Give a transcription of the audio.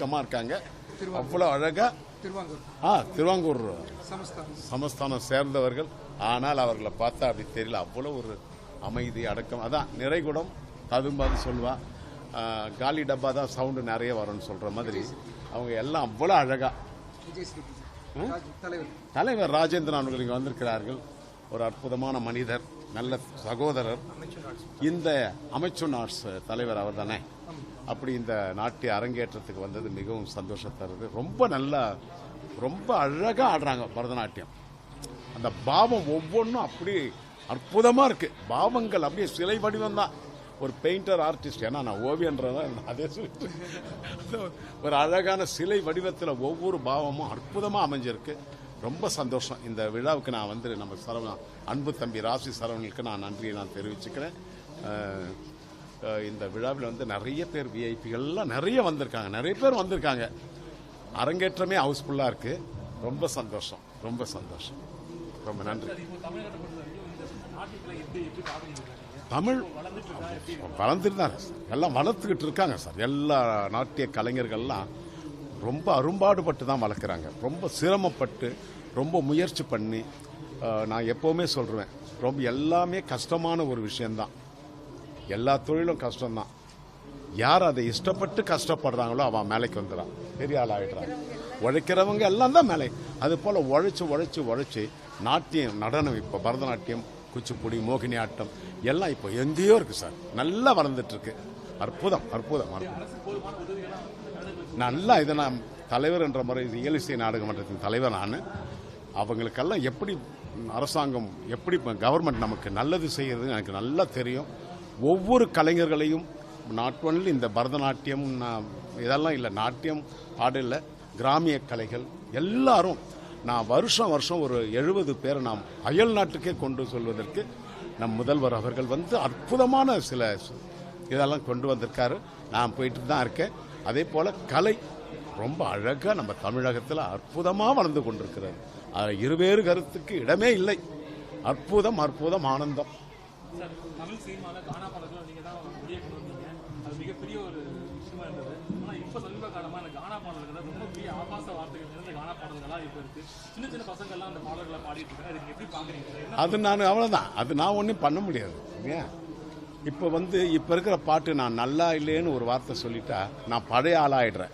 கம்மா இருக்காங்க. அவ்வளோ அழகா திருவாங்கூர் சமஸ்தானம் சேர்ந்தவர்கள். ஆனால் அவர்களை பார்த்தா அப்படி தெரியல. அவ்வளோ ஒரு அமைதி, அடக்கம். அதான் நிறைகுடம் ததும்பாது சொல்லுவா. காலி டப்பா தான் சவுண்டு நிறைய வரும்னு சொல்ற மாதிரி அவங்க எல்லாம் அவ்வளோ அழகா. தலைவர் ராஜேந்திரன் அவர்கள் இங்கே வந்திருக்கிறார்கள். ஒரு அற்புதமான மனிதர், நல்ல சகோதரர். இந்த அமைச்சர் ஆர்ட்ஸ் தலைவர் அவர் தானே. அப்படி இந்த நாட்டிய அரங்கேற்றத்துக்கு வந்தது மிகவும் சந்தோஷம் தருது. ரொம்ப நல்லா, ரொம்ப அழகா ஆடுறாங்க பரதநாட்டியம். அந்த பாவம் ஒவ்வொன்றும் அப்படி அற்புதமா இருக்கு. பாவங்கள் அப்படியே சிலை வடிவம் தான். ஒரு பெயிண்டர் ஆர்டிஸ்ட், ஏன்னா நான் ஓவியன்றதான் அதே சொல்லிட்டு ஒரு அழகான சிலை வடிவத்தில் ஒவ்வொரு பாவமும் அற்புதமா அமைஞ்சிருக்கு. ரொம்ப சந்தோஷம். இந்த விழாவுக்கு நான் வந்து நம்ம சரவணன், அன்பு தம்பி ராசி சரவணனுக்கு நான் நன்றியை நான் தெரிவிச்சுக்கிறேன். இந்த விழாவில் வந்து நிறைய பேர் விஐபிகள்லாம் நிறைய வந்திருக்காங்க. நிறைய பேர் வந்திருக்காங்க. அரங்கேற்றமே ஹவுஸ்ஃபுல்லாக இருக்கு. ரொம்ப சந்தோஷம், ரொம்ப சந்தோஷம். ரொம்ப நன்றி. தமிழ் வளர்ந்துட்டு தான் எல்லாம் வளர்த்துக்கிட்டு இருக்காங்க சார். எல்லா நாட்டிய கலைஞர்கள்லாம் ரொம்ப அரும்பாடுபட்டு தான் வளர்க்குறாங்க. ரொம்ப சிரமப்பட்டு, ரொம்ப முயற்சி பண்ணி. நான் எப்போவுமே சொல்கிறேன், ரொம்ப எல்லாமே கஷ்டமான ஒரு விஷயந்தான். எல்லா தொழிலும் கஷ்டம்தான். யார் அதை இஷ்டப்பட்டு கஷ்டப்படுறாங்களோ அவன் மேலைக்கு வந்துடுறான், பெரிய ஆள் ஆகிடுறான். உழைக்கிறவங்க எல்லாம் தான் மேலே. அது போல் உழைச்சி உழைச்சி உழைச்சி நாட்டியம், நடனம், இப்போ பரதநாட்டியம், குச்சிப்புடி, மோகினி ஆட்டம் எல்லாம் இப்போ எங்கேயோ இருக்கு சார். நல்லா வளர்ந்துட்டு இருக்கு. அற்புதம், அற்புதம், அற்புதம். நல்லா இதை நான் தலைவர் என்ற முறை இயலிசை நாடக மன்றத்தின் தலைவர் நான். அவங்களுக்கெல்லாம் எப்படி அரசாங்கம், எப்படி கவர்மெண்ட் நமக்கு நல்லது செய்யறதுன்னு எனக்கு நல்லா தெரியும். ஒவ்வொரு கலைஞர்களையும், நாட் ஒன்லி இந்த பரதநாட்டியம் இதெல்லாம் இல்லை, நாட்டியம் பாடு இல்லை, கிராமிய கலைகள் எல்லாரும் நான் வருஷம் வருஷம் ஒரு 70 பேரை நாம் அயல் நாட்டுக்கே கொண்டு சொல்வதற்கு நம் முதல்வர் அவர்கள் வந்து அற்புதமான சில இதெல்லாம் கொண்டு வந்திருக்காரு. நான் போயிட்டு தான் இருக்கேன். அதே போல கலை ரொம்ப அழகா நம்ம தமிழகத்தில் அற்புதமாக வளர்ந்து கொண்டிருக்கிறது. இருவேறு கருத்துக்கு இடமே இல்லை. அற்புதம், அற்புதம், ஆனந்தம். தமிழ் சினிமாவில் கானா பாடல்கள் நீங்கள் தான் வெளியே கொண்டு வந்தீங்க. அது மிகப்பெரிய ஒரு விஷயமா இருந்தது. ஆனால் இப்போ சமீப காலமாக அந்த கானா பாடல்கள் ரொம்ப பெரிய ஆபாச வார்த்தைகள் நிறைந்த கானா பாடல்களாக இப்போ இருக்கு. சின்ன சின்ன பசங்கள்லாம் அந்த பாடல்களை பாடிட்டு இருக்காங்க. அதுக்கு எப்படி பார்க்குறீங்க? அது நான் அவ்வளோதான், அது நான் ஒன்றும் பண்ண முடியாது. ஏன் இப்போ வந்து இப்போ இருக்கிற பாட்டு நான் நல்லா இல்லைன்னு ஒரு வார்த்தை சொல்லிட்டா நான் பழைய ஆளாயிடுறேன்.